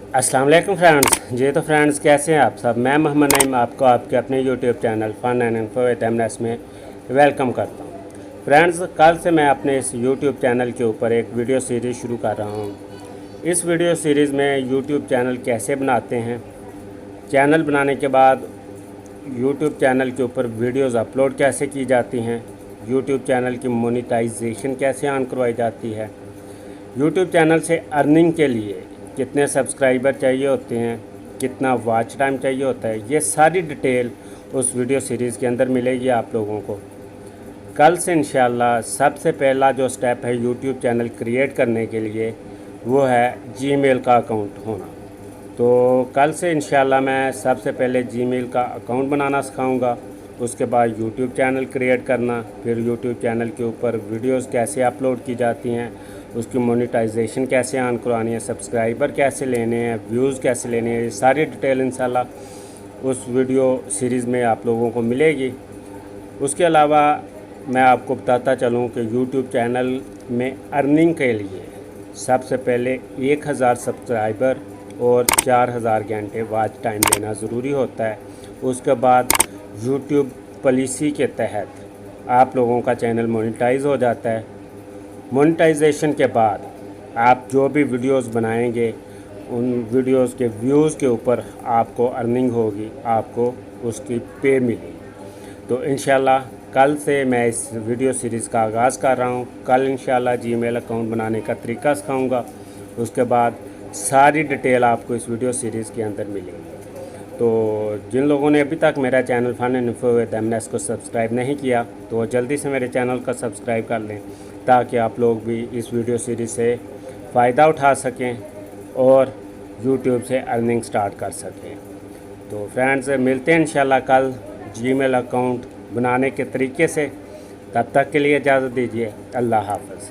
अस्सलाम वालेकुम फ्रेंड्स। जी तो फ्रेंड्स, कैसे हैं आप सब। मैं मोहम्मद नईम आपको आपके अपने YouTube channel fun and info with MNS में वेलकम करता हूं। फ्रेंड्स, कल से मैं अपने इस यूट्यूब चैनल के ऊपर एक वीडियो सीरीज़ शुरू कर रहा हूं। इस वीडियो सीरीज़ में यूट्यूब चैनल कैसे बनाते हैं, चैनल बनाने के बाद यूट्यूब चैनल के ऊपर वीडियोज़ अपलोड कैसे की जाती हैं, यूट्यूब चैनल की मोनेटाइजेशन कैसे ऑन करवाई जाती है, यूट्यूब चैनल से अर्निंग के लिए कितने सब्सक्राइबर चाहिए होते हैं, कितना वॉच टाइम चाहिए होता है, ये सारी डिटेल उस वीडियो सीरीज़ के अंदर मिलेगी आप लोगों को। कल से इंशाल्लाह सबसे पहला जो स्टेप है यूट्यूब चैनल क्रिएट करने के लिए, वो है जीमेल का अकाउंट होना। तो कल से इंशाल्लाह मैं सबसे पहले जीमेल का अकाउंट बनाना सिखाऊंगा, उसके बाद यूट्यूब चैनल क्रिएट करना, फिर यूट्यूब चैनल के ऊपर वीडियोस कैसे अपलोड की जाती हैं, उसकी मोनेटाइजेशन कैसे ऑन करवानी है, सब्सक्राइबर कैसे लेने हैं, व्यूज़ कैसे लेने हैं, ये सारी डिटेल इंशाल्लाह उस वीडियो सीरीज़ में आप लोगों को मिलेगी। उसके अलावा मैं आपको बताता चलूँ कि यूट्यूब चैनल में अर्निंग के लिए सबसे पहले 1000 सब्सक्राइबर और 4000 घंटे वॉच टाइम लेना ज़रूरी होता है। उसके बाद यूट्यूब पॉलिसी के तहत आप लोगों का चैनल मोनेटाइज हो जाता है। मोनेटाइजेशन के बाद आप जो भी वीडियोस बनाएंगे, उन वीडियोस के व्यूज़ के ऊपर आपको अर्निंग होगी, आपको उसकी पे मिलेगी। तो इंशाल्लाह कल से मैं इस वीडियो सीरीज़ का आगाज़ कर रहा हूँ। कल इंशाल्लाह जीमेल अकाउंट बनाने का तरीका सिखाऊंगा, उसके बाद सारी डिटेल आपको इस वीडियो सीरीज़ के अंदर मिलेगी। तो जिन लोगों ने अभी तक मेरा channel fun and info with MNS को सब्सक्राइब नहीं किया, तो वो जल्दी से मेरे चैनल का सब्सक्राइब कर लें, ताकि आप लोग भी इस वीडियो सीरीज़ से फ़ायदा उठा सकें और यूट्यूब से अर्निंग स्टार्ट कर सकें। तो फ्रेंड्स, मिलते हैं इंशाल्लाह कल जीमेल अकाउंट बनाने के तरीके से। तब तक के लिए इजाज़त दीजिए। अल्लाह हाफ़िज़।